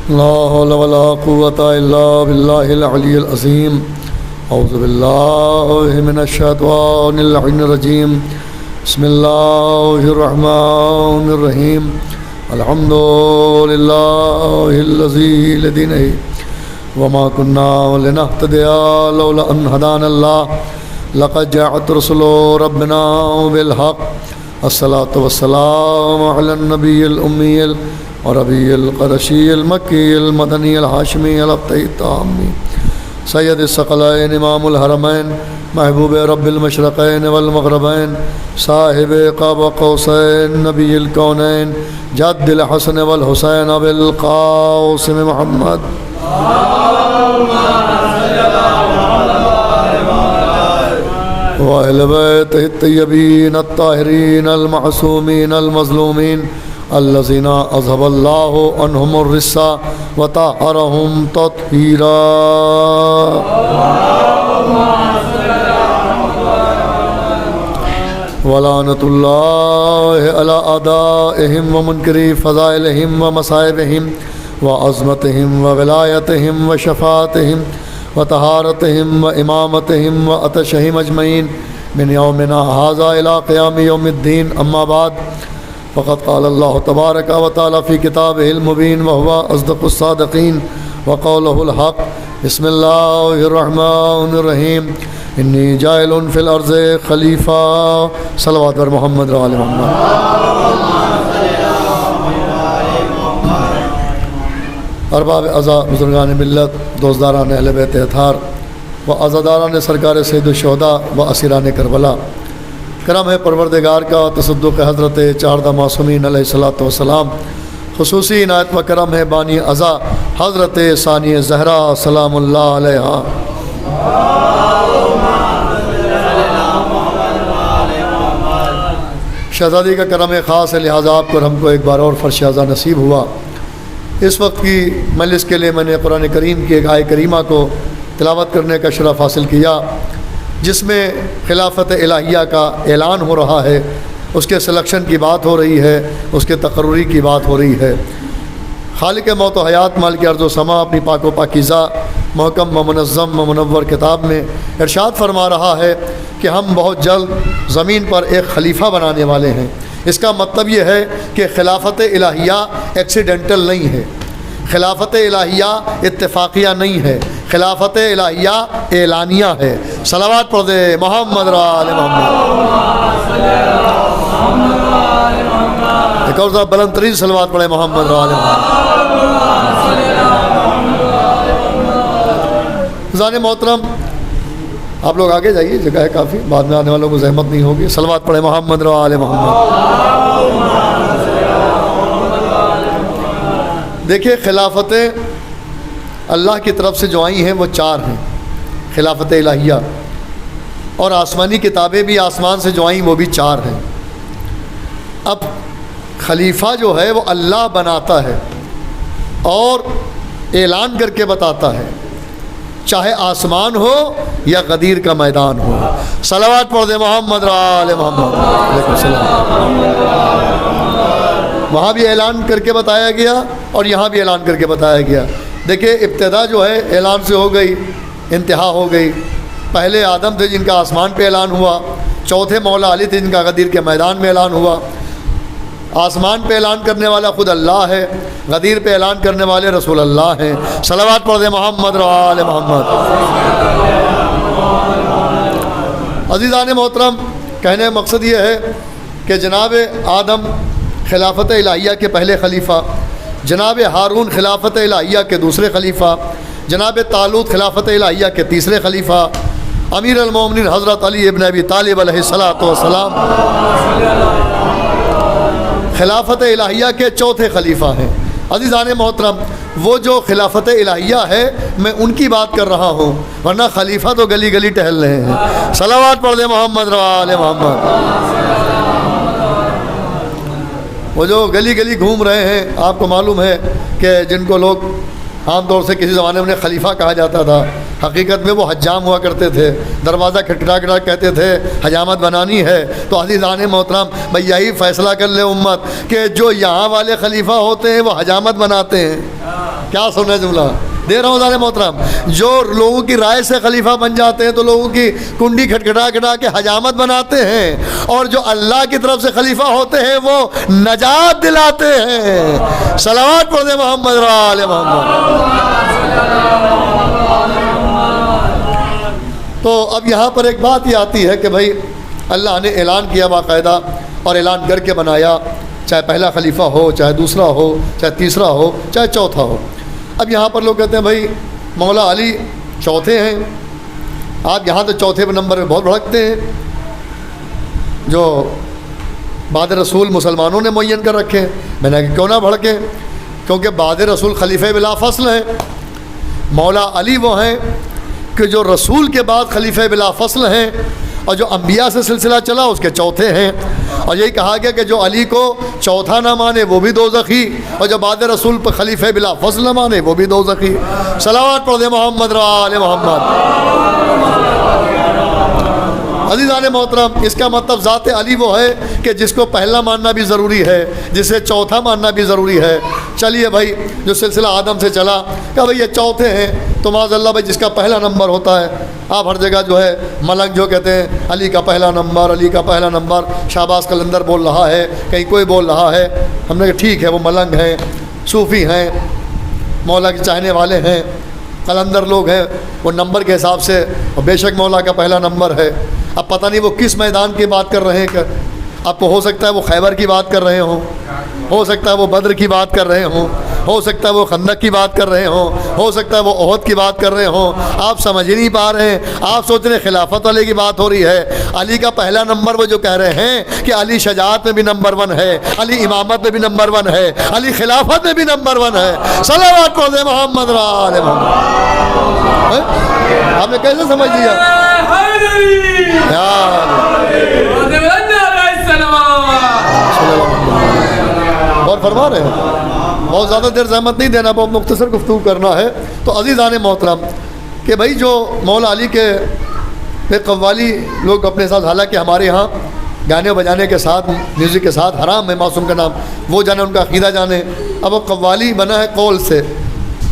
لا حول ولا قوة إلا بالله العلي العظيم. أعوذ بالله من الشيطان اللعين الرجيم. بسم الله الرحمن الرحيم. الحمد لله الذي لدينا وما كنا لنهتدي لولا أن هدانا الله لقد جاءت رسل ربنا بالحق. الصلاة والسلام على النبي الأمي العربي القرشي المكي المدني الهاشمي الأبطي التامي سيد الثقلين إمام الحرمين محبوب رب المشرقين والمغربين صاحب قاب قوسين نبي الكونين جد الحسن والحسين أبي القاسم محمد. وأهل بيته الطيبين الطاهرين المعصومين المظلومين الذين أذهب الله عنهم الرجس وطهرهم تطهيرا. ولعنة الله على أعدائهم ومنكري فضائلهم ومصائبهم وعظمتهم وولايتهم وشفاعتهم وطهارتهم وإمامتهم وأتشهم أجمعين من يومنا هذا إلى قيام يوم الدين. أما بعد فقد قال الله تبارك وتعالى في كتابه المبين وهو أصدق الصادقين وقوله الحق. بسم الله الرحمن الرحيم. إني جاعل في الأرض خليفة. صلوات بر محمد و آل محمد. ارباب عزا بزرگان ملت، دوستداران اہل بیت اطہار و عزاداران سرکار سید الشہداء و اسیران کربلا، کرم ہے پروردگار کا تصدق حضرت چاردہ معصومین علیہ الصلوۃ والسلام. خصوصی عنایت و کرم ہے بانی عزا حضرت ثانی زہرا سلام اللہ علیہا. شہزادی کا کرم خاص ہے، لہٰذا آپ کو اور ہم کو ایک بار اور فرش عزا نصیب ہوا. اس وقت کی مجلس کے لیے میں نے قرآن کریم کی ایک آیت کریمہ کو تلاوت کرنے کا شرف حاصل کیا، جس میں خلافت الہیہ کا اعلان ہو رہا ہے، اس کے سلیکشن کی بات ہو رہی ہے، اس کے تقرری کی بات ہو رہی ہے. خالق موت و حیات مالک ارض و سما اپنی پاک و پاکیزہ محکم و منظم و منور کتاب میں ارشاد فرما رہا ہے کہ ہم بہت جلد زمین پر ایک خلیفہ بنانے والے ہیں. اس کا مطلب یہ ہے کہ خلافت الہیہ ایکسیڈنٹل نہیں ہے، خلافت الہیہ اتفاقیہ نہیں ہے، خلافت الہیہ اعلانیہ ہے. صلوات پڑھ دے محمد و آل محمد. ایک اور ذرا بلند ترین صلوات پڑھے محمد و آل محمد. ذان محترم آپ لوگ آگے جائیے، جگہ ہے کافی، بعد میں آنے والوں کو زحمت نہیں ہوگی. صلوات پڑھے محمد و آل محمد. دیکھیے خلافتیں اللہ کی طرف سے جو آئی ہیں وہ 4 ہیں، خلافت الہیہ، اور آسمانی کتابیں بھی آسمان سے جو آئیں وہ بھی 4 ہیں. اب خلیفہ جو ہے وہ اللہ بناتا ہے اور اعلان کر کے بتاتا ہے، چاہے آسمان ہو یا غدیر کا میدان ہو. صلوات پڑھ دے محمد و آل محمد. علیکم السلام. وہاں بھی اعلان کر کے بتایا گیا اور یہاں بھی اعلان کر کے بتایا گیا. دیکھیں ابتدا جو ہے اعلان سے ہو گئی، انتہا ہو گئی. پہلے آدم تھے جن کا آسمان پہ اعلان ہوا، چوتھے مولا علی تھے جن کا غدیر کے میدان میں اعلان ہوا. آسمان پہ اعلان کرنے والا خود اللہ ہے، غدیر پہ اعلان کرنے والے رسول اللہ ہیں. صلوات پڑھ دے محمد و آل محمد. عزیزان محترم، کہنے کا مقصد یہ ہے کہ جناب آدم خلافت الہیہ کے پہلے خلیفہ، جناب ہارون خلافت الہیہ کے دوسرے خلیفہ، جناب طالوت خلافت الہیہ کے تیسرے خلیفہ، امیر المومنین حضرت علی ابن ابی طالب علیہ السلام خلافت الہیہ کے چوتھے خلیفہ ہیں. عزیزان محترم، وہ جو خلافت الہیہ ہے میں ان کی بات کر رہا ہوں، ورنہ خلیفہ تو گلی گلی ٹہل رہے ہیں. صلوات پڑھ دے محمد و آل محمد. وہ جو گلی گلی گھوم رہے ہیں، آپ کو معلوم ہے کہ جن کو لوگ عام طور سے کسی زمانے میں خلیفہ کہا جاتا تھا، حقیقت میں وہ حجام ہوا کرتے تھے. دروازہ کھٹکھٹا کھٹا کہتے تھے حجامت بنانی ہے. تو عزیزان محترم بھائی یہی فیصلہ کر لے امت کہ جو یہاں والے خلیفہ ہوتے ہیں وہ حجامت بناتے ہیں، کیا سننا جملہ دے رہا ہوں ذرا محترم. جو لوگوں کی رائے سے خلیفہ بن جاتے ہیں تو لوگوں کی کنڈی کھٹکھٹا کھٹا کے حجامت بناتے ہیں, اور جو اللہ کی طرف سے خلیفہ ہوتے ہیں وہ نجات دلاتے ہیں. صلوات پڑھ دے محمد و آل محمد. تو اب یہاں پر ایک بات یہ آتی ہے کہ بھائی اللہ نے اعلان کیا باقاعدہ, اور اعلان کر کے بنایا, چاہے پہلا خلیفہ ہو, چاہے دوسرا ہو, چاہے تیسرا ہو, چاہے چوتھا ہو. اب یہاں پر لوگ کہتے ہیں بھائی مولا علی چوتھے ہیں. آپ یہاں تو چوتھے نمبر میں بہت بھڑکتے ہیں, جو بعد رسول مسلمانوں نے معین کر رکھے. میں نے کہا کیوں نہ بھڑکیں, کیونکہ بعد رسول خلیفہ بلا فصل ہیں. مولا علی وہ ہیں کہ جو رسول کے بعد خلیفہ بلا فصل ہیں, اور جو انبیاء سے سلسلہ چلا اس کے چوتھے ہیں. اور یہی کہا گیا کہ جو علی کو چوتھا نہ مانے وہ بھی دوزخی, اور جو بعد رسول پر خلیفہ بلا فصل نہ مانے وہ بھی دوزخی. صلوات پڑھ دے محمد و آل محمد. عزیزان محترم, اس کا مطلب ذات علی وہ ہے کہ جس کو پہلا ماننا بھی ضروری ہے, جسے چوتھا ماننا بھی ضروری ہے. چلیے بھائی, جو سلسلہ آدم سے چلا, کہ بھائی یہ چوتھے ہیں, تو معاذ اللہ بھائی جس کا پہلا نمبر ہوتا ہے, آپ ہر جگہ جو ہے ملنگ جو کہتے ہیں علی کا پہلا نمبر, علی کا پہلا نمبر. شہباز قلندر بول رہا ہے, کہیں کوئی بول رہا ہے. ہم نے کہا ٹھیک ہے, وہ ملنگ ہیں, صوفی ہیں, مولا کے چاہنے والے ہیں, قلندر لوگ ہیں, وہ نمبر کے حساب سے, اور بے شک مولا کا پہلا نمبر ہے. اب پتہ نہیں وہ کس میدان کی بات کر رہے ہیں. کہ اب ہو سکتا ہے وہ خیبر کی بات کر رہے ہوں, ہو سکتا ہے وہ بدر کی بات کر رہے ہوں, ہو سکتا ہے وہ خندق کی بات کر رہے ہوں, ہو سکتا ہے وہ احد کی بات کر رہے ہوں. آپ سمجھ ہی نہیں پا رہے ہیں. آپ سوچ رہے ہیں خلافت والے کی بات ہو رہی ہے. علی کا پہلا نمبر وہ جو کہہ رہے ہیں کہ علی شجاعت میں بھی نمبر 1 ہے, علی امامت میں بھی نمبر 1 ہے, علی خلافت میں بھی نمبر 1 ہے. صلوات پڑھ دے محمد و آل محمد. آپ نے کیسے سمجھ لیا؟ اور فرما رہے ہیں, بہت زیادہ دیر زحمت نہیں دینا, بہت مختصر گفتگو کرنا ہے. تو عزیزان محترم, کہ بھائی جو مولا علی کے قوالی لوگ اپنے ساتھ, حالانکہ ہمارے ہاں گانے بجانے کے ساتھ, میوزک کے ساتھ حرام ہے, معصوم کا نام وہ جانے, ان کا عقیدہ جانے. اب وہ قوالی بنا ہے قول سے,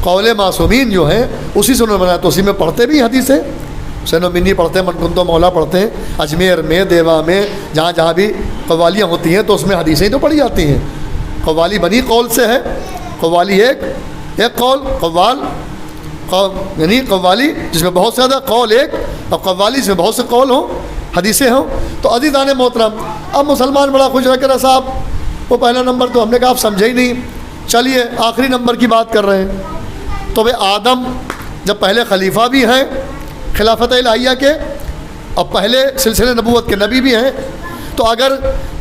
قول معصومین جو ہیں اسی سے انہوں نے بنایا. تو اسی میں پڑھتے بھی حدیثیں, حسین و منی پڑھتے ہیں, منکنتو مولا پڑھتے ہیں, اجمیر میں, دیوا میں, جہاں جہاں بھی قوالیاں ہوتی ہیں تو اس میں حدیثیں تو پڑھی جاتی ہیں. قوالی بنی قول سے ہے. قوالی ایک قول, قوال یعنی قوالی جس میں بہت زیادہ قول ایک, اور قوالی جس میں بہت سے قول ہوں, حدیثیں ہوں. تو عزیزان محترم, اب مسلمان بڑا خوش رہ کر صاحب وہ پہلا نمبر تو ہم نے کہا آپ سمجھے ہی نہیں. چلیے آخری نمبر کی بات کر رہے ہیں. تو بھائی آدم جب پہلے خلیفہ بھی ہیں خلافت الہیہ کے, اور پہلے سلسلے نبوت کے نبی بھی ہیں, تو اگر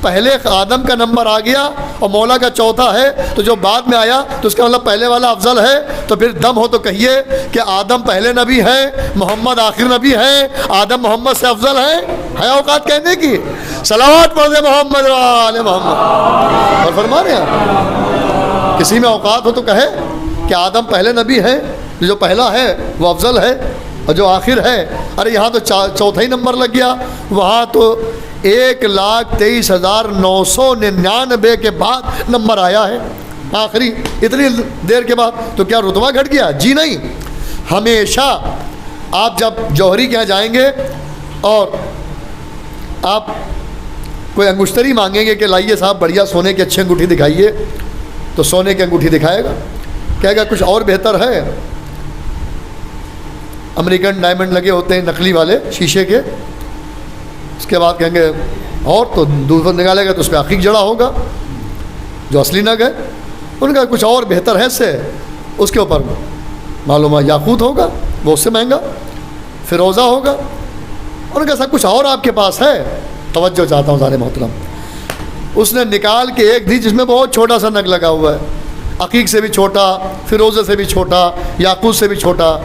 پہلے آدم کا نمبر آ گیا اور مولا کا چوتھا ہے, تو جو بعد میں آیا تو اس کا مطلب پہلے والا افضل ہے. تو پھر دم ہو تو کہیے کہ آدم پہلے نبی ہیں, محمد آخر نبی ہیں, آدم محمد سے افضل ہیں. ہے اوقات کہنے کی؟ صلوات پڑھ دے محمد و آل محمد. اور فرما رہے ہیں کسی میں اوقات ہو تو کہے کہ آدم پہلے نبی ہیں, جو پہلا ہے وہ افضل ہے, اور جو آخر ہے, ارے یہاں تو چوتھا ہی نمبر لگ گیا, وہاں تو 1,23,999 کے بعد نمبر آیا ہے آخری, اتنی دیر کے بعد. تو کیا رتبہ گھٹ گیا؟ جی نہیں. ہمیشہ آپ جب جوہری کے یہاں جائیں گے اور آپ کوئی انگشتری مانگیں گے کہ لائیے صاحب بڑھیا سونے کی اچھی انگوٹھی دکھائیے, تو سونے کی انگوٹھی دکھائے گا, کہے گا کچھ اور بہتر ہے. امریکن ڈائمنڈ لگے ہوتے ہیں نقلی والے شیشے کے, اس کے بعد کہیں گے اور, تو دودھ نکالے گا تو اس پہ عقیق جڑا ہوگا جو اصلی نگ ہے. ان کا کچھ اور بہتر ہے, سے اس کے اوپر معلوم ہے یاقوت ہوگا, وہ اس سے مہنگا, فیروزہ ہوگا. ان کا سب کچھ اور آپ کے پاس ہے. توجہ چاہتا ہوں سارے محترم, اس نے نکال کے ایک دی جس میں بہت چھوٹا سا نگ لگا ہوا ہے, عقیق سے بھی چھوٹا, فیروزے سے بھی چھوٹا, یاقوت سے بھی چھوٹا.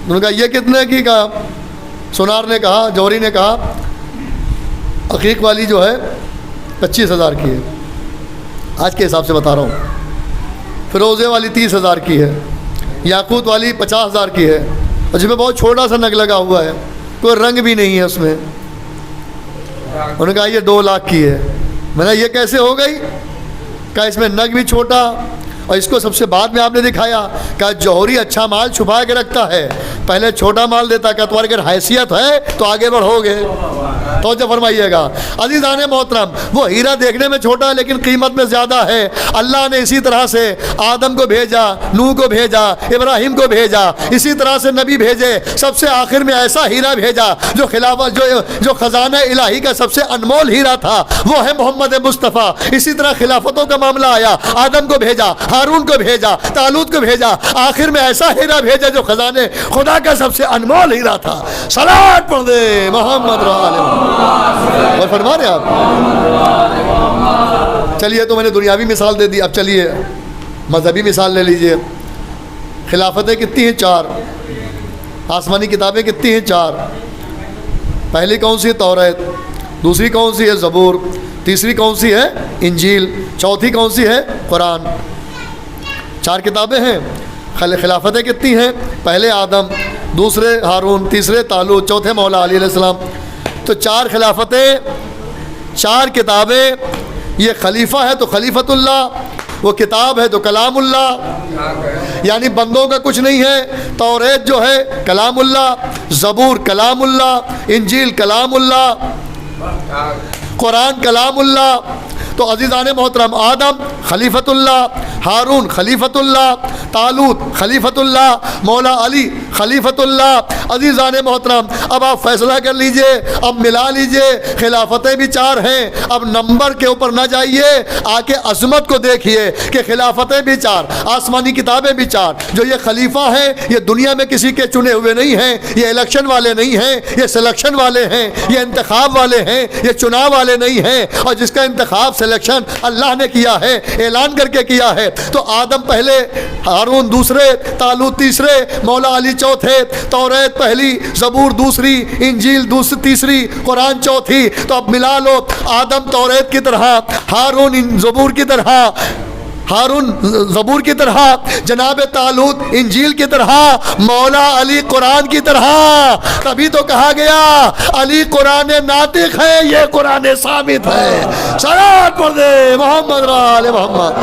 انہوں نے کہا یہ کتنے کی؟ کہا سونار نے کہا, جوہری نے کہا عقیق والی جو ہے 25,000 کی ہے, آج کے حساب سے بتا رہا ہوں. فیروزے والی 30,000 کی ہے, یاقوت والی 50,000 کی ہے, اور جس میں بہت چھوٹا سا نگ لگا ہوا ہے, کوئی رنگ بھی نہیں ہے اس میں. انہوں نے کہا یہ 2 لاکھ کی ہے. میں نے یہ کیسے ہو گئی؟ کہا اس میں نگ بھی چھوٹا اور اس کو سب سے بعد میں آپ نے دکھایا کہ جوہری اچھا مال چھپا کے رکھتا ہے، پہلے چھوٹا مال دیتا کہ تمہاری اگر حیثیت ہے تو آگے بڑھو گے۔ توجہ فرمائیے گا عزیزان محترم، وہ ہیرا دیکھنے میں چھوٹا ہے لیکن قیمت میں زیادہ ہے۔ اللہ نے اسی طرح سے آدم کو بھیجا، نوح کو بھیجا، ابراہیم کو بھیجا، اسی طرح سے نبی بھیجے، سب سے آخر میں ایسا ہیرا بھیجا جو خلافت جو خزانہ الہی کا سب سے انمول ہیرا تھا، وہ ہے محمد مصطفیٰ۔ اسی طرح خلافتوں کا معاملہ آیا، آدم کو بھیجا، ہارون کو بھیجا، طالوت کو بھیجا، آخر میں ایسا ہیرا بھیجا جو خزانے خدا کا سب سے انمول ہیرا تھا۔ صلوات پڑھ دے محمد اور فرما رہے آپ۔ چلیے تو میں نے دنیاوی مثال دے دی، اب چلیے مذہبی مثال لے لیجئے۔ خلافتیں کتنی ہیں؟ 4۔ آسمانی کتابیں کتنی ہیں؟ 4۔ پہلی کون سی ہے؟ توریت۔ دوسری کون سی ہے؟ زبور۔ تیسری کون سی ہے؟ انجیل۔ چوتھی کون سی ہے؟ قرآن۔ 4 کتابیں ہیں۔ خلافتیں کتنی ہیں؟ پہلے آدم، دوسرے ہارون، تیسرے طالوت، چوتھے مولا علی علیہ السلام۔ تو 4 خلافتیں، 4 کتابیں۔ یہ خلیفہ ہے تو خلیفۃ اللہ، وہ کتاب ہے تو کلام اللہ، یعنی بندوں کا کچھ نہیں ہے۔ توریت جو ہے کلام اللہ، زبور کلام اللہ، انجیل کلام اللہ، قرآن کلام اللہ۔ تو عزیزان محترم، آدم خلیفۃ اللہ، ہارون خلیفۃ اللہ، طالوت خلیفۃ اللہ، مولا علی خلیفۃ اللہ۔ عزیزان محترم، اب آپ فیصلہ کر لیجئے، اب ملا لیجئے، خلافتیں بھی 4 ہیں۔ اب نمبر کے اوپر نہ جائیے، آ کے عظمت کو دیکھیے کہ خلافتیں بھی 4، آسمانی کتابیں بھی 4۔ جو یہ خلیفہ ہیں یہ دنیا میں کسی کے چنے ہوئے نہیں ہیں، یہ الیکشن والے نہیں ہیں، یہ سلیکشن والے ہیں، یہ انتخاب والے ہیں، یہ چناؤ والے نہیں ہیں۔ اور جس کا انتخاب سلیکشن اللہ نے کیا ہے، اعلان کر کے کیا ہے۔ تو آدم پہلے، ہارون دوسرے، طالوت تیسرے، مولا علی چوتھے، توریت پہلی، زبور دوسری، انجیل تیسری، قرآن چوتھی۔ تو اب ملا لو، آدم توریت کی طرح، ہارون زبور کی طرح، ہارون زبور کی طرح، جناب طالوت انجیل کی طرح، مولا علی قرآن کی طرح۔ تبھی تو کہا گیا علی قرآن ناطق ہے، یہ قرآن ثابت ہے۔ صلوات پڑھ دے محمد آل محمد۔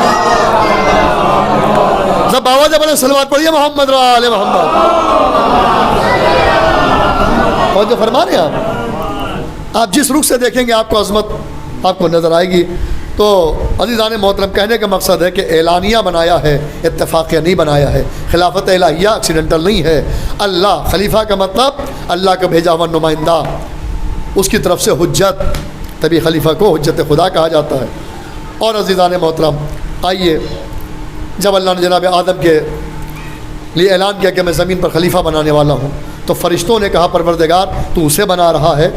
سب آواز بولے صلوات پڑھیے محمد آل محمد۔ اور جو فرما رہے ہیں آپ جس رخ سے دیکھیں گے آپ کو عظمت آپ کو نظر آئے گی۔ تو عزیزان محترم، کہنے کا مقصد ہے کہ اعلانیہ بنایا ہے، اتفاقیہ نہیں بنایا ہے۔ خلافت الہیہ ایکسیڈنٹل نہیں ہے۔ اللہ خلیفہ کا مطلب اللہ کا بھیجا ہوا نمائندہ، اس کی طرف سے حجت، تبھی خلیفہ کو حجت خدا کہا جاتا ہے۔ اور عزیزان محترم، آئیے، جب اللہ نے جناب آدم کے لیے اعلان کیا کہ میں زمین پر خلیفہ بنانے والا ہوں، تو فرشتوں نے کہا پروردگار تو اسے بنا رہا ہے،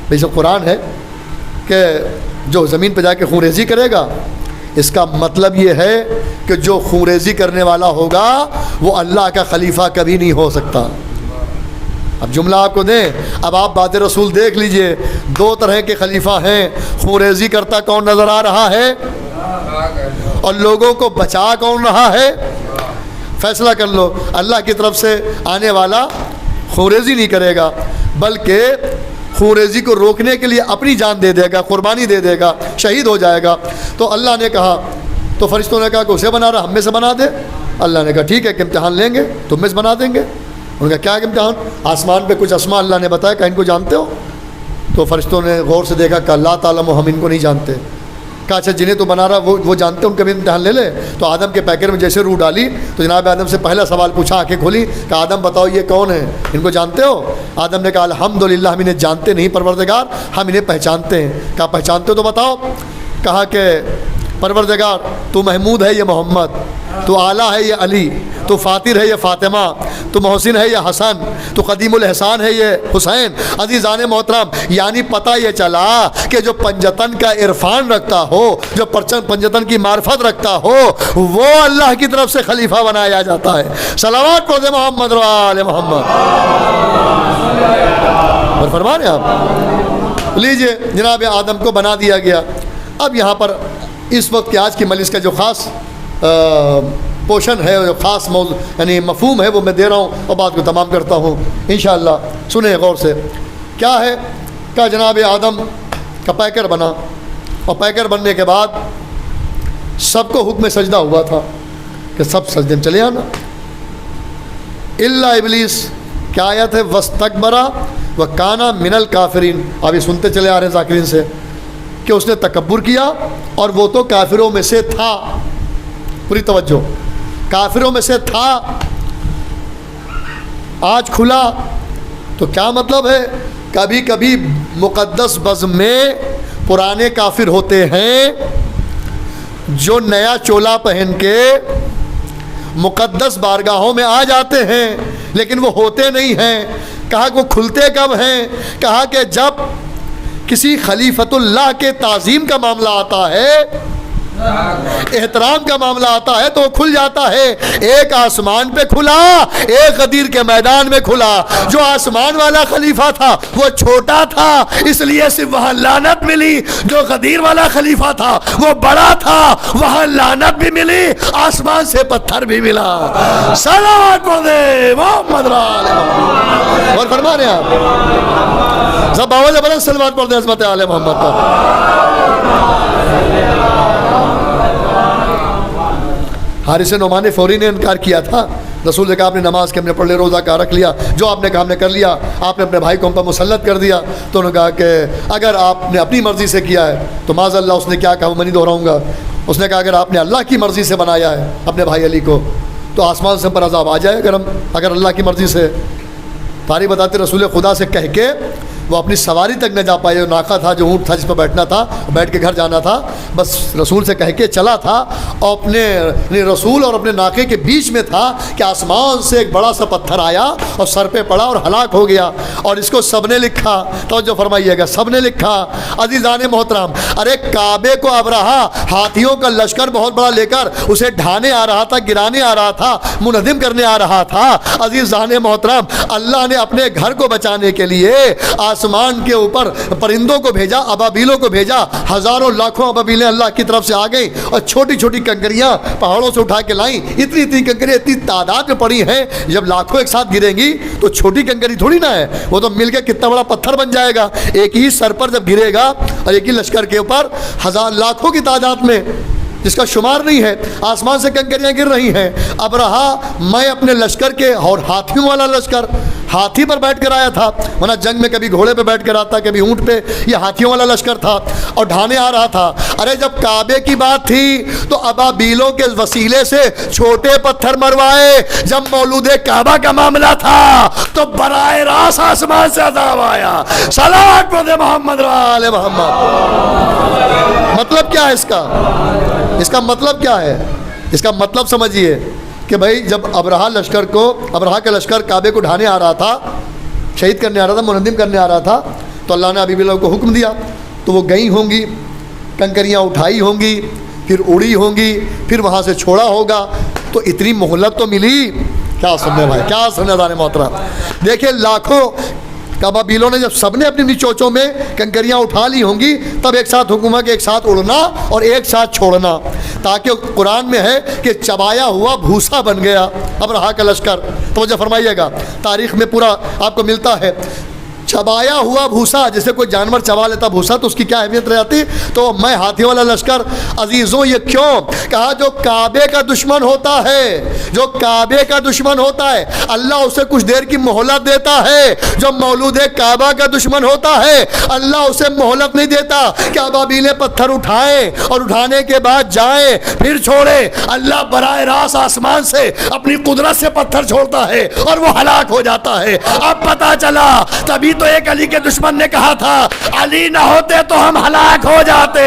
بھئی جو قرآن ہے کہ جو زمین پہ جا کے خون ریزی کرے گا، اس کا مطلب یہ ہے کہ جو خون ریزی کرنے والا ہوگا وہ اللہ کا خلیفہ کبھی نہیں ہو سکتا۔ اب جملہ آپ کو دیں، اب آپ بات رسول دیکھ لیجئے، 2 طرح کے خلیفہ ہیں۔ خون ریزی کرتا کون نظر آ رہا ہے، اور لوگوں کو بچا کون رہا ہے؟ فیصلہ کر لو۔ اللہ کی طرف سے آنے والا خون ریزی نہیں کرے گا، بلکہ خون ریزی کو روکنے کے لیے اپنی جان دے دے گا، قربانی دے دے گا، شہید ہو جائے گا۔ تو اللہ نے کہا، تو فرشتوں نے کہا کہ اسے بنا رہا، ہم میں سے بنا دے۔ اللہ نے کہا ٹھیک ہے کہ امتحان لیں گے، تم میں سے بنا دیں گے۔ انہوں نے کہا کیا امتحان؟ آسمان پہ کچھ اسماء اللہ نے بتایا کہ ان کو جانتے ہو؟ تو فرشتوں نے غور سے دیکھا کہ اللہ تعالیٰ ہم ان کو نہیں جانتے۔ کہا اچھا جنہیں تو بنا رہا وہ جانتے ان کا بھی امتحان لے لے۔ تو آدم کے پیکر میں جیسے روح ڈالی تو جناب آدم سے پہلا سوال پوچھا، آنکھیں کھولی کہ آدم بتاؤ یہ کون ہیں، ان کو جانتے ہو؟ آدم نے کہا الحمدللہ ہم انہیں جانتے نہیں پروردگار، ہم انہیں پہچانتے ہیں۔ کہا پہچانتے ہو تو بتاؤ۔ کہا کہ پروردگار تو محمود ہے یہ محمد، تو اعلیٰ ہے یہ علی، تو فاطر ہے یہ فاطمہ، تو محسن ہے یہ حسن، تو قدیم الاحسان ہے یہ حسین۔ عزیزان محترم، یعنی پتہ یہ چلا کہ جو پنجتن کا عرفان رکھتا ہو، جو پنجتن کی معرفت رکھتا ہو، وہ اللہ کی طرف سے خلیفہ بنایا جاتا ہے۔ صلوات پڑھ دے محمد و آل محمد۔ اور فرما رہے آپ، لیجئے جناب آدم کو بنا دیا گیا۔ اب یہاں پر اس وقت کے آج کی مجلس کا جو خاص پوشن ہے، جو خاص موضوع یعنی مفہوم ہے، وہ میں دے رہا ہوں اور بات کو تمام کرتا ہوں انشاءاللہ۔ سنیں غور سے، کیا ہے کہ جناب آدم کا پیکر بنا، اور پیکر بننے کے بعد سب کو حکم سجدہ ہوا تھا۔ کہ سب سجدے میں چلے آنا. الا ابلیس کیا آیت ہے؟ وستکبرا وکانا من الکافرین. اب یہ سنتے چلے آ رہے ہیں ذاکرین سے کہ اس نے تکبر کیا اور وہ تو کافروں میں سے تھا. پوری توجہ، کافروں میں سے تھا. آج کھلا تو کیا مطلب ہے؟ کبھی کبھی مقدس بزم میں پرانے کافر ہوتے ہیں جو نیا چولا پہن کے مقدس بارگاہوں میں آ جاتے ہیں، لیکن وہ ہوتے نہیں ہیں. کہا کہ وہ کھلتے کب ہیں؟ کہا کہ جب کسی خلیفۃ اللہ کے تعظیم کا معاملہ آتا ہے، احترام کا معاملہ آتا ہے تو وہ کھل جاتا ہے. ایک آسمان پہ کھلا، ایک غدیر کے میدان میں کھلا. جو آسمان والا خلیفہ تھا وہ چھوٹا تھا، اس لیے صرف وہاں لعنت ملی. جو غدیر والا خلیفہ تھا وہ بڑا تھا، وہاں لعنت بھی ملی، آسمان سے پتھر بھی ملا. صلوات پڑھ دے محمد رال. اور فرما رہے ہیں آپ سب آواز بلند صلوات پڑھ دیں عظمت آل محمد پر. حارث نعمان فوری نے انکار کیا تھا. رسول نے کہا آپ نے نماز کے ہم نے پڑھ لے، روزہ کا رکھ لیا، جو آپ نے کہا ہم نے کر لیا. آپ نے اپنے بھائی کو ہم پر مسلط کر دیا. تو انہوں نے کہا کہ اگر آپ نے اپنی مرضی سے کیا ہے تو معاذ اللہ. اس نے کیا کہا وہ میں نہیں دہراؤں گا. اس نے کہا اگر آپ نے اللہ کی مرضی سے بنایا ہے اپنے بھائی علی کو تو آسمان سے ہم پر عذاب آ جائے اگر اللہ کی مرضی سے. تاریخ بتاتے رسول خدا سے کہہ کے وہ اپنی سواری تک نہ جا پائے. جو ناکا تھا، جو اونٹ تھا جس پر بیٹھنا تھا، بیٹھ کے گھر جانا تھا، بس رسول سے کہہ کے چلا تھا اور اپنے رسول اور اپنے ناکے کے بیچ میں تھا کہ آسمان سے ایک بڑا سا پتھر آیا اور سر پہ پڑا اور ہلاک ہو گیا. اور اس کو سب نے لکھا. توجہ فرمائیے گا، سب نے لکھا. عزیزان محترم، ارے کعبے کو ابرہا ہاتھیوں کا لشکر بہت بڑا لے کر اسے ڈھانے آ رہا تھا، گرانے آ رہا تھا، منہدم کرنے آ رہا تھا. عزیزان محترم، اللہ نے اپنے گھر کو بچانے کے لیے آسمان کے اوپر پرندوں کو بھیجا، ابابیلوں کو بھیجا. ہزاروں لاکھوں ابابیلیں اللہ کی طرف سے آ گئیں اور چھوٹی چھوٹی کنکریاں پہاڑوں سے اٹھا کے لائیں. اتنی اتنی کنکریاں اتنی تعداد میں پڑی ہیں، جب لاکھوں ایک ساتھ گریں گی تو چھوٹی کنکری تھوڑی نہ ہے، وہ تو مل کے کتنا بڑا پتھر بن جائے گا. ایک ہی سر پر جب گرے گا اور ایک ہی لشکر کے اوپر ہزار لاکھوں کی تعداد میں جس کا شمار نہیں ہے، آسمان سے کنکریاں گر رہی ہیں. اب رہا میں اپنے لشکر کے اور ہاتھیوں والا لشکر، ہاتھی پر بیٹھ کر آیا تھا، ورنہ جنگ میں کبھی گھوڑے پہ بیٹھ کر آتا، کبھی اونٹ پہ. یہ ہاتھیوں والا لشکر تھا اور ڈھانے آ رہا تھا. ارے جب کعبے کی بات تھی تو ابابیلوں کے وسیلے سے چھوٹے پتھر مروائے. جب مولود کعبہ کا معاملہ تھا تو براہ راست آسمان سے عذاب آیا. صلوات پڑھ دے محمد آل محمد. مطلب کیا ہے اس کا؟ اس کا مطلب کیا ہے؟ اس کا مطلب سمجھیے کہ بھائی جب ابرہا کا لشکر کعبے کو ڈھانے آ رہا تھا، شہید کرنے آ رہا تھا، منہدم کرنے آ رہا تھا، تو اللہ نے ابابیلوں کو حکم دیا تو وہ گئی ہوں گی، کنکریاں اٹھائی ہوں گی، پھر اڑی ہوں گی، پھر وہاں سے چھوڑا ہوگا. تو اتنی مہلت تو ملی. کیا سننے بھائی، کیا سننے دانے محترم. دیکھیں لاکھوں ابابیلوں نے جب سب نے اپنی اپنی چوچوں میں کنکریاں اٹھا لی ہوں گی تب ایک ساتھ حکم ہے کہ ایک ساتھ اڑنا اور ایک ساتھ چھوڑنا. تاکہ قرآن میں ہے کہ چبایا ہوا بھوسا بن گیا ابرہا کا لشکر. توجہ فرمائیے گا، تاریخ میں پورا آپ کو ملتا ہے. چبایا ہوا بھوسا، جیسے کوئی جانور چبا لیتا بھوسا تو اس کی کیا اہمیت رہ جاتی. تو میں ہاتھی والا لشکر. عزیزوں یہ کیوں کہا؟ جو کعبے کا دشمن ہوتا ہے، جو کعبے کا دشمن ہوتا ہے اللہ اسے کچھ دیر کی مہلت دیتا ہے. جو مولود کعبہ کا دشمن ہوتا ہے اللہ اسے مہلت نہیں دیتا کہ ابابیلیں پتھر اٹھائیں اور اٹھانے کے بعد جائیں پھر چھوڑے. اللہ براہ راست آسمان سے اپنی قدرت سے پتھر چھوڑتا ہے اور وہ ہلاک ہو جاتا ہے. اب پتا چلا، تبھی تو ایک علی کے دشمن نے کہا تھا علی نہ ہوتے تو ہم ہلاک ہو جاتے.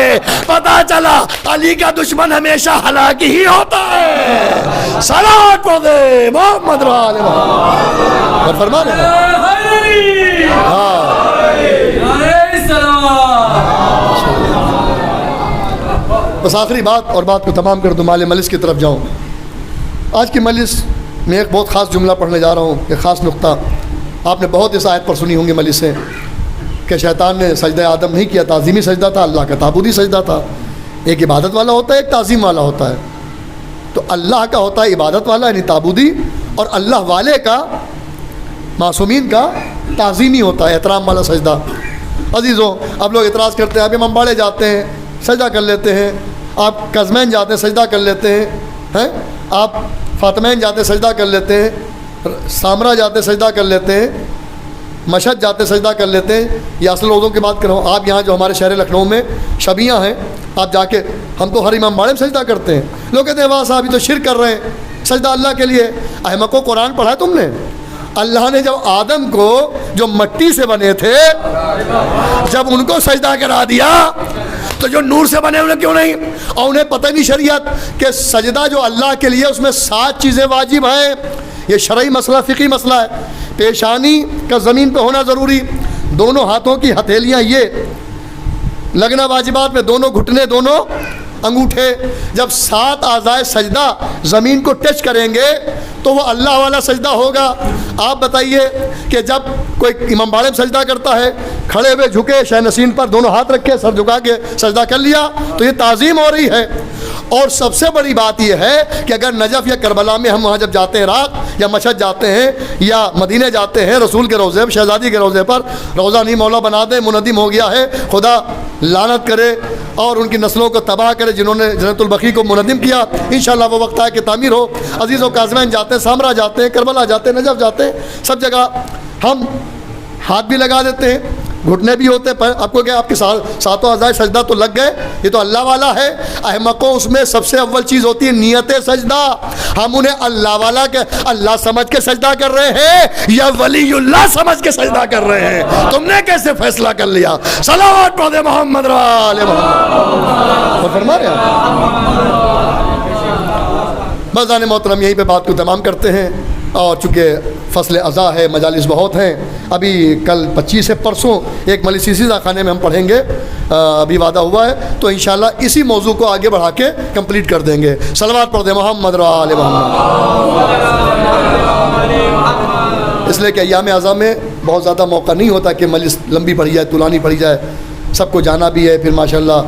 پتا چلا علی کا دشمن ہمیشہ ہلاک ہی ہوتا ہے. صلوات پڑھ دے محمد آل محمد. اور فرما رہے بس آخری بات اور بات کو تمام کر دو، مال مجلس کی طرف جاؤں. آج کی مجلس میں ایک بہت خاص جملہ پڑھنے جا رہا ہوں، ایک خاص نقطہ. آپ نے بہت اس آیت پر سنی ہوں گی مجلس سے کہ شیطان نے سجدہ آدم نہیں کیا، تعظیمی سجدہ تھا، اللہ کا تعبدی سجدہ تھا. ایک عبادت والا ہوتا ہے، ایک تعظیم والا ہوتا ہے. تو اللہ کا ہوتا ہے عبادت والا یعنی تعبدی، اور اللہ والے کا، معصومین کا تعظیمی ہوتا ہے، احترام والا سجدہ. عزیزوں اب لوگ اعتراض کرتے ہیں، اب ہم امباڑے جاتے ہیں سجدہ کر لیتے ہیں، آپ قزمین جاتے ہیں سجدہ کر لیتے ہیں. آپ فاطمین جاتے سجدہ کر لیتے ہیں, سامرا جاتے سجدہ کر لیتے ہیں, مشہد جاتے سجدہ کر لیتے ہیں. یہ اصل روزوں کی بات کر رہا ہوں. آپ یہاں جو ہمارے شہر لکھنؤ میں شبیاں ہیں, آپ جا کے, ہم تو ہر امام باڑے میں سجدہ کرتے ہیں. لوگ کہتے ہیں واہ صاحب یہ تو شرک کر رہے ہیں, سجدہ اللہ کے لیے. احمقو قرآن پڑھا ہے تم نے؟ اللہ نے جب آدم کو جو مٹی سے بنے تھے جب ان کو سجدہ کرا دیا تو جو نور سے بنے انہیں کیوں نہیں؟ اور انہیں پتہ نہیں شریعت کہ سجدہ جو اللہ کے لیے اس میں 7 چیزیں واجب ہیں. یہ شرعی مسئلہ, فقہی مسئلہ ہے. پیشانی کا زمین پہ ہونا ضروری, دونوں ہاتھوں کی ہتھیلیاں یہ لگنا واجبات میں, دونوں گھٹنے, دونوں انگوٹھے. جب 7 اعضائے سجدہ زمین کو ٹچ کریں گے تو وہ اللہ والا سجدہ ہوگا. آپ بتائیے کہ جب کوئی امام باڑے میں سجدہ کرتا ہے, کھڑے ہوئے جھکے, شہ نشین پر دونوں ہاتھ رکھے, سر جھکا کے سجدہ کر لیا, تو یہ تعظیم ہو رہی ہے. اور سب سے بڑی بات یہ ہے کہ اگر نجف یا کربلا میں ہم وہاں جب جاتے ہیں, عراق یا مشہد جاتے ہیں یا مدینے جاتے ہیں, رسول کے روضے, شہزادی کے روضے پر, روضہ نہیں مولا بنا دیں, منہدم ہو گیا ہے, خدا لعنت کرے اور ان کی نسلوں کو تباہ کرے جنہوں نے جنت البقیع کو منہدم کیا. انشاءاللہ وہ وقت آئے کہ تعمیر ہو. عزیزوں, کاظمین جاتے ہیں, سامرا جاتے ہیں, کربلا جاتے ہیں, نجف جاتے ہیں, سب جگہ ہم ہاتھ بھی لگا دیتے ہیں, گھٹنے بھی ہوتے ہیں. آپ کو کیا آپ کے 7 اعضائے سجدہ تو لگ گئے, یہ تو اللہ والا ہے. احمقوں, اس میں سب سے اول چیز ہوتی ہے نیت سجدہ. ہم انہیں اللہ والا کے اللہ سمجھ کے سجدہ کر رہے ہیں یا ولی اللہ سمجھ کے سجدہ کر رہے ہیں؟ تم نے کیسے فیصلہ کر لیا؟ صلوات پڑھ دے محمد آل محمد. فرما رہے ہیں مردان محترم, یہیں پہ بات کو تمام کرتے ہیں. اور چونکہ فصل اضحیٰ ہے, مجالس بہت ہیں. ابھی کل 25 سے پرسوں ایک مجلس اسی خانے میں ہم پڑھیں گے, ابھی وعدہ ہوا ہے, تو انشاءاللہ اسی موضوع کو آگے بڑھا کے کمپلیٹ کر دیں گے. صلوات پڑھ دیں محمد آل محمد. اس لیے کہ ایام اعضاء میں بہت زیادہ موقع نہیں ہوتا کہ مجلس لمبی پڑھی جائے, طولانی پڑھی جائے. سب کو جانا بھی ہے, پھر ماشاءاللہ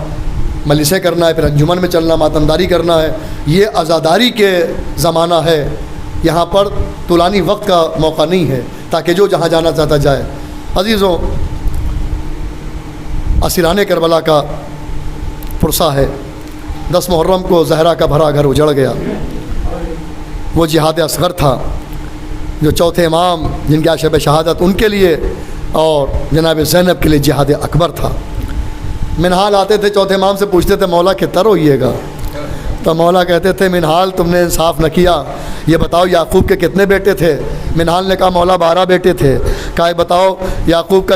مجلسیں کرنا ہے, پھر انجمن میں چلنا, ماتمداری کرنا ہے. یہ عزاداری کے زمانہ ہے, یہاں پر طولانی وقت کا موقع نہیں ہے تاکہ جو جہاں جانا چاہتا جائے. عزیزوں, اسیران کربلا کا پرسہ ہے. 10 محرم کو زہرا کا بھرا گھر اجڑ گیا. وہ جہاد اصغر تھا جو چوتھے امام جن کے شب شہادت ان کے لیے اور جناب زینب کے لیے جہاد اکبر تھا. منہال آتے تھے, چوتھے امام سے پوچھتے تھے مولا کتنا روئیے گا؟ تو مولا کہتے تھے منہال تم نے انصاف نہ کیا, یہ بتاؤ یعقوب کے کتنے بیٹے تھے؟ منہال نے کہا مولا 12 بیٹے تھے. کہا بتاؤ یعقوب کا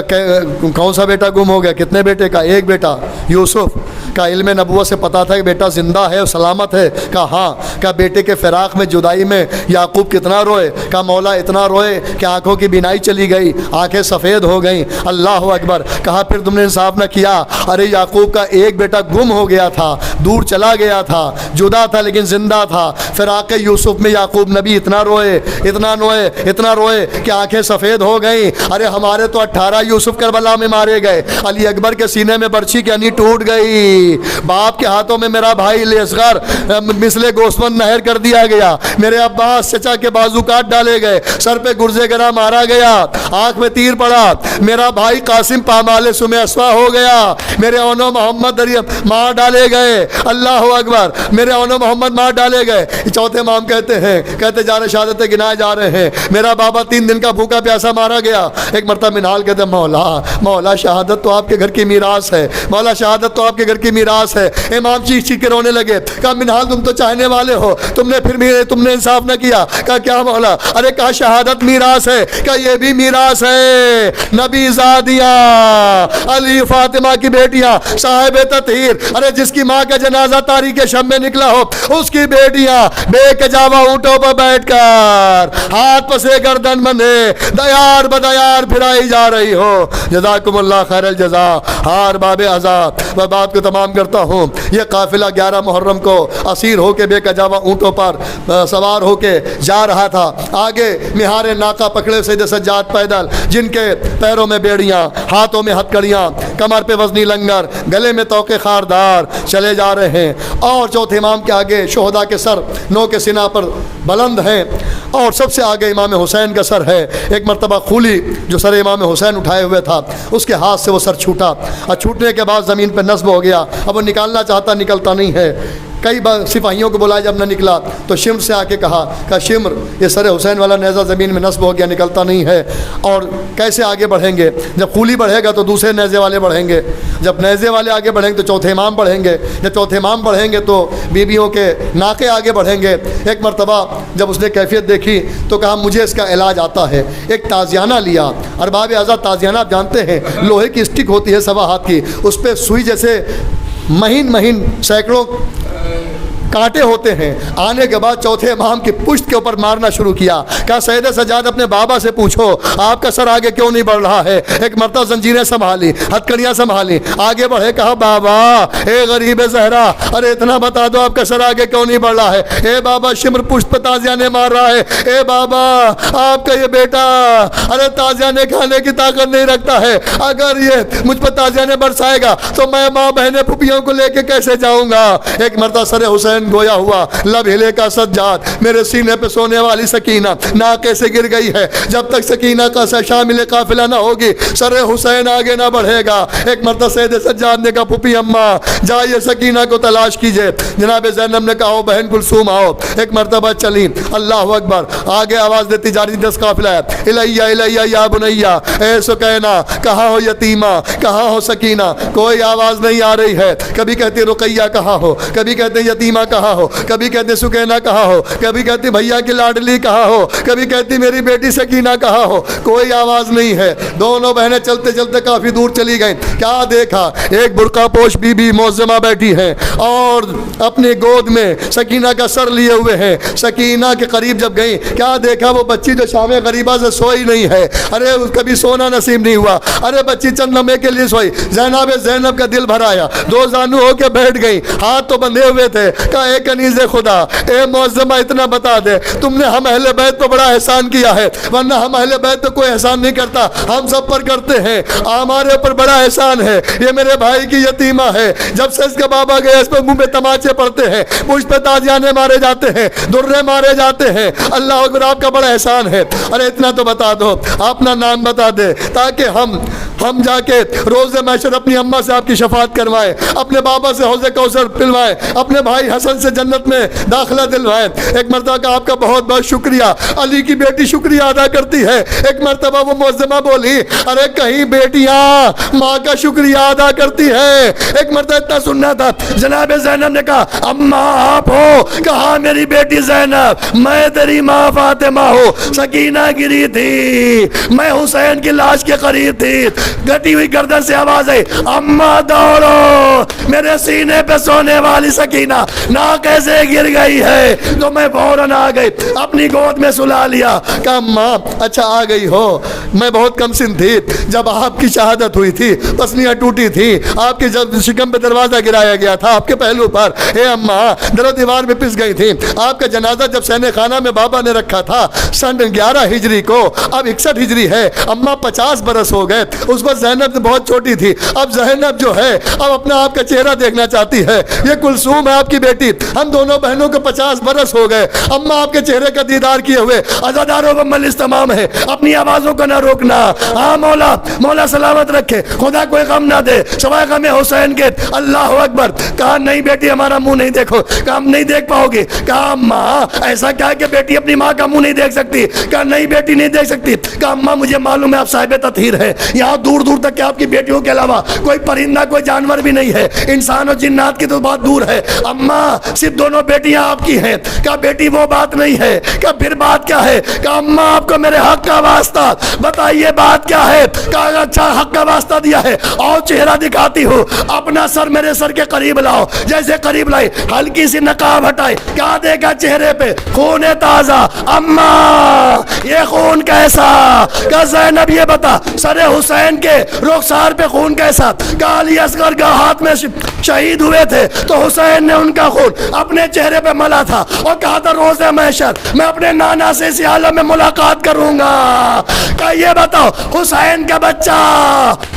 کون سا بیٹا گم ہو گیا؟ کتنے بیٹے؟ کا ایک بیٹا یوسف. کا علم نبوت سے پتا تھا کہ بیٹا زندہ ہے اور سلامت ہے. کہا ہاں. کہا بیٹے کے فراق میں, جدائی میں یعقوب کتنا روئے؟ کہا مولا اتنا روئے کہ آنکھوں کی بینائی چلی گئی, آنکھیں سفید ہو گئیں. اللہ اکبر. کہا پھر تم نے انصاف نہ کیا. ارے یعقوب کا ایک بیٹا گم ہو گیا تھا, دور چلا گیا تھا, جدا تھا لیکن زندہ تھا. فراق یوسف میں یعقوب نبی اتنا روئے, اتنا روئے, اتنا روئے کہ آنکھیں سفید ہو گئیں. ارے ہمارے تو 18 یوسف کربلا میں مارے گئے. علی اکبر کے سینے میں برچھی کی ہنی ٹوٹ گئی. باپ کے ہاتھوں میں میرا بھائی اصغر مثل گوسفند نہر کر دیا گیا. میرے عباس چچا کے بازو کاٹ ڈالے گئے, سر پہ گرزے گرا مارا گیا, آنکھ میں تیر پڑا. میرا بھائی قاسم پامال سم اسوا ہو گیا. میرے اونو محمد مار ڈالے گئے. اللہ اکبر. میرے اونو محمد مار ڈالے گئے. چوتھے امام کہتے ہیں, کہتے جا رہے شہادتیں گنائے جا رہے ہیں. میرا بابا 3 دن کا بھوکا پیاسا مارا گیا. ایک مرتبہ منہال کہتے مولا شہادت تو آپ کے گھر کی میراث ہے, مولا شہادت تو آپ کے گھر کی میراث ہے. امام چیخ چیخ کے رونے لگے. کہا منہال تم تو چاہنے والے ہو, تم نے انصاف نہ کیا. کہا کیا مولا؟ ارے کہا شہادت میراث ہے. کہا یہ بھی میراث ہے. نبی زادیاں, علی فاطمہ کی بیٹیاں, صاحب تطہیر. ارے جس کی ماں کا جنازہ تاریخ شب میں نکلا ہو, اس کی بیٹیاں بے کجاوا اونٹوں پر بیٹھ کر ہاتھ پسے گردن بندھے دیار بدیار پھرائی جا رہی ہو. جزاکم اللہ خیر الجزا. ہار باب عذاب. میں بات کو تمام کرتا ہوں. یہ قافلہ 11 محرم کو اسیر ہو کے بے کجاوا اونٹوں پر سوار ہو کے جا رہا تھا. آگے مہار ناقہ پکڑے سید سجاد پیدل, جن کے پیروں میں بیڑیاں, ہاتھوں میں ہتکڑیاں, کمر پہ وزنی لنگر, گلے میں توقے خاردار چلے جا رہے ہیں. اور چوتھے امام کے آگے شہداء کے سر 9 کے سینہ پر بلند ہیں, اور سب سے آگے امام حسین کا سر ہے. ایک مرتبہ خولی جو سر امام حسین اٹھائے ہوئے تھا, اس کے ہاتھ سے وہ سر چھوٹا, اور چھوٹنے کے بعد زمین پہ نصب ہو گیا. اب وہ نکالنا چاہتا, نکلتا نہیں ہے. کئی بار سپاہیوں کو بلایا، جب نہ نکلا تو شمر سے آ کے کہا شمر یہ سر حسین والا نیزہ زمین میں نصب ہو گیا، نکلتا نہیں ہے، اور کیسے آگے بڑھیں گے؟ جب قولی بڑھے گا تو دوسرے نیزے والے بڑھیں گے، جب نیزے والے آگے بڑھیں گے تو چوتھے امام بڑھیں گے، جب چوتھے امام بڑھیں گے تو بیویوں کے ناکے آگے بڑھیں گے۔ ایک مرتبہ جب اس نے کیفیت دیکھی تو کہا مجھے اس کا علاج آتا ہے۔ ایک تازیانہ لیا، ارباب اعضاء تازیانہ آپ جانتے ہیں لوہے کی اسٹک ہوتی ہے سوا ہاتھ کی، اس پہ سوئی جیسے مہین مہین سینکڑوں کانٹے ہوتے ہیں، آنے کے بعد چوتھے امام کی پشت کے اوپر مارنا شروع کیا۔ کہا سید سجاد اپنے بابا سے پوچھو آپ کا سر آگے کیوں نہیں بڑھ رہا ہے؟ ایک مرتبہ زنجیریں سنبھالی، ہتھکڑیاں سنبھالی، آگے بڑھے، کہا بابا اے غریب زہرا، ارے اتنا بتا دو آپ کا سر آگے کیوں نہیں بڑھ رہا ہے؟ اے بابا شمر پشت پہ تازیانے مار رہا ہے، اے بابا آپ کا یہ بیٹا ارے تازیانے کھانے کی طاقت نہیں رکھتا ہے، اگر یہ مجھ پہ تازیانے برسائے گا تو میں ماں بہنیں پھوپھیوں کو لے کے کیسے جاؤں گا؟ ایک مرتبہ سر حسین گویا ہوا، لب ہلے کا سجاد، میرے سینے پہ سونے والی سکینہ ناکے سے گر گئی ہے، جب تک سکینہ کا شامل قافلہ نہ ہوگی سر حسین آگے نہ بڑھے گا۔ ایک مرتبہ سید سجاد نے کہا پھوپھی اماں جائیے سکینہ کو تلاش کیجئے۔ جناب زینب نے کہا بہن کلثوم آؤ۔ ایک مرتبہ چلی، اللہ اکبر، آگے آواز دیتی جا رہی 10 قافلہ ہے، الیہ الیہ یا بنیہ، اے سکینہ کہاں ہو یتیمہ، کہاں ہو سکینہ؟ کوئی آواز نہیں آ رہی ہے، کبھی کہتی رقیہ کہاں ہو، کبھی کہتے یتیمہ کہاں ہو، کبھی کہتے سکینہ کہاں ہو، کبھی کہتی بھیا کی لاڈلی کہاں ہو، کبھی کہتی میری بیٹی سکینہ کہاں ہو، کوئی آواز نہیں ہے۔ دونوں بہنیں چلتے چلتے کافی دور چلی گئیں، کیا دیکھا؟ ایک برقع پوش بی بی معظمہ بیٹھی ہے اور اپنی گود میں سکینہ کا سر لیے ہوئے ہیں۔ سکینہ کے قریب جب گئیں کیا دیکھا؟ وہ بچی جو شام غریبہ سے سوئی نہیں ہے، ارے کبھی سونا نصیب نہیں ہوا، ارے بچی چند لمحے کے لیے سوئی۔ زینب کا دل بھر آیا، دو زانو ہو کے بیٹھ گئی، ہاتھ تو بندھے ہوئے تھے۔ کہا اے کنیز خدا، اے معظمہ اتنا بتا دے، تم نے ہم اہل بیت پہ بڑا احسان کیا ہے، ورنہ ہم اہل بیت تو کوئی احسان نہیں کرتا، ہم سب پر کرتے ہیں، ہمارے اوپر بڑا احسان ہے۔ یہ میرے بھائی کی یتیمہ ہے، جب سے اس کا بابا گیا اس پہ منہ میں تماچے پڑتے ہیں، مجھ پہ تازیانے مارے جاتے ہیں، درے مارے جاتے ہیں، اللہ اکبر آپ کا بڑا احسان ہے۔ ارے اتنا تو بتا دو، اپنا نام بتا دے تاکہ ہم جا کے روز محشر اپنی اماں سے آپ کی شفاعت کروائیں، اپنے بابا سے حوض کوثر پلوائیں، اپنے بھائی حسن سے جنت میں داخلہ دلوائیں۔ ایک مرتبہ کا آپ کا بہت بہت شکریہ، علی کی بیٹی شکریہ ادا کرتی ہے۔ ایک مرتبہ وہ معظمہ بولی ارے کہیں بیٹیاں ماں کا شکریہ ادا کرتی ہے؟ ایک مرتبہ اتنا سننا تھا، جناب زینب نے کہا اماں آپ ہو؟ کہا میری بیٹی زینب، میں تیری ماں فاطمہ ہوں، سکینہ گری تھی، میں حسین کی لاش کے قریب تھی، گھٹی ہوئی گردن سے آواز آئی اماں دوڑو، میرے سینے پہ سونے والی سکینہ نہ کیسے گر گئی ہے، تو میں فوراً آ گئی، اپنی گود میں سلا لیا۔ کہا ماں اچھا آ گئی ہو، میں بہت کم سن تھی جب آپ کی شہادت ہوئی تھی، پسلیاں ٹوٹی تھی، آپ کی جب شکم پہ دروازہ گرایا گیا تھا آپ کے پہلو پر، اے اماں در و دیوار میں پس گئی تھی۔ آپ کا جنازہ جب سین خانہ میں بابا نے رکھا تھا سن 11 ہجری کو، اب 61 ہجری ہے، اماں 50 برس ہو گئے، اس وقت زینب بہت چھوٹی تھی، اب زینب جو ہے اب اپنا آپ کا چہرہ دیکھنا چاہتی ہے، یہ کلثوم ہے آپ کی بیٹی، ہم دونوں بہنوں کو 50 برس ہو گئے، اماں آپ کے چہرے کا دیدار کیے ہوئے، عزاداروں کو مجلس تمام ہے، اپنی آوازوں کو نہ روکنا، ہاں مولا سلامت رکھے، خدا کوئی غم نہ دے سوائے غم حسین کے، اللہ اکبر۔ کہا نہیں بیٹی ہمارا منہ نہیں دیکھو، کہا ہم نہیں دیکھ پاؤ گے، کہا ماں ایسا کیا کہ بیٹی اپنی ماں کا منہ نہیں دیکھ سکتی؟ کہا نہیں بیٹی نہیں دیکھ سکتی۔ کہا اماں مجھے معلوم ہے آپ صاحب تطہیر ہے، یہاں دور دور تک کہ آپ کی بیٹیوں کے علاوہ کوئی پرندہ کوئی جانور بھی نہیں ہے، انسان اور جنات کی تو بات دور ہے، اماں صرف دونوں بیٹیاں آپ کی ہیں۔ کہا بیٹی وہ بات نہیں ہے، کہا پھر بات کیا ہے؟ کہا اماں آپ کو میرے حق کا واسطہ بتائیے بات کیا ہے؟ کہا اچھا حق کا واسطہ دیا ہے، اور چہرہ دکھاتی ہوں، اپنا سر میرے سر کے قریب لاؤ، جیسے قریب لائی ہلکی سی نقاب ہٹائی، کیا دیکھا چہرے پہ؟ خون تازہ۔ اماں یہ خون کیسا؟ کہا زینب یہ بتا سر حسین کے رخسار پہ خون کیسا؟ کہا علی اصغر کا ہاتھ میں شہید ہوئے تھے تو حسین نے ان کا خون اپنے چہرے پہ ملا تھا اور کہا تھا روز محشر میں اپنے نانا سے اسی عالم میں ملاقات کروں گا۔ کہا یہ بتاؤ حسین کا بچہ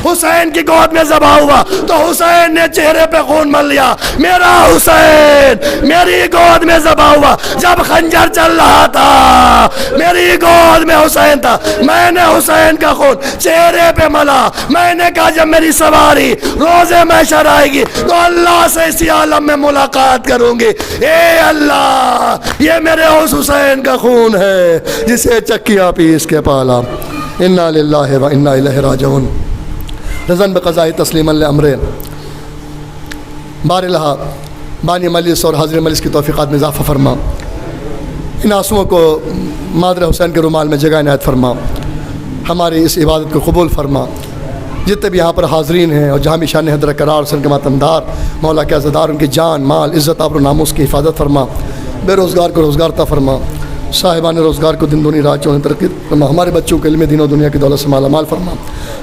حسین کی گود میں ذبح ہوا تو حسین نے چہرے پہ خون مل لیا، میرا حسین میری گود میں ذبح ہوا جب خنجر چل رہا تھا، میری گود گود میں حسین تھا، میں نے حسین کا خون چہرے پہ ملا، میں نے کہا جب میری سواری روزے محشر آئے گی تو اللہ سے اسی عالم میں ملاقات کروں گی، اے اللہ یہ میرے اس حسین کا خون ہے جسے چکیاں پیس کے پالا۔ انا للہ و انا الیہ راجعون۔ رضن بقضاء تسلیما لامر۔ بارالہ بانی مجلس اور حاضر مجلس کی توفیقات میں اضافہ فرما، ان آنسوؤں کو مادر حسین کے رومال میں جگہ عنایت فرما، ہماری اس عبادت کو قبول فرما۔ جتنے بھی یہاں پر حاضرین ہیں اور جہاں بھی شان حضرت قرار حسین کے ماتمدار مولا کے عزادار، ان کی جان مال عزت آبرو ناموس کی حفاظت فرما، بے روزگار کو روزگار عطا فرما، صاحبان روزگار کو دن دنیا رات چونے ترقی فرما، ہمارے بچوں کے علم دین و دنیا کی دولت سے مالا مال فرما،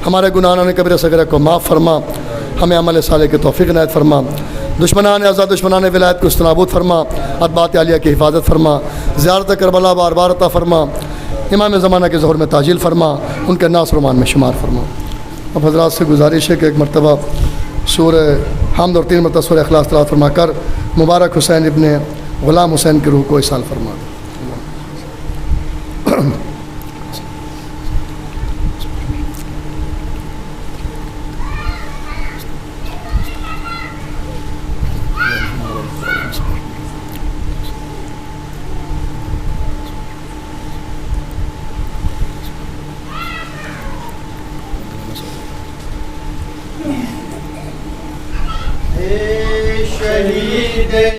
ہمارے گناہوں کبیرہ صغیرہ کو معاف فرما، ہمیں عمل صالح کی توفیق عنایت فرما، دشمنان آزاد دشمنان ولایت کو استنابود فرما، ادبات عالیہ کی حفاظت فرما، زیارت کربلا بار بار عطا فرما، امام زمانہ کے ظہور میں تاجیل فرما، ان کے ناصر رحمان میں شمار فرما۔ اب حضرات سے گزارش ہے کہ ایک مرتبہ سورہ حمد اور 3 مرتبہ سورہ اخلاص تلاوت فرما کر مبارک حسین ابن غلام حسین کی روح کو احسان فرما۔ شہید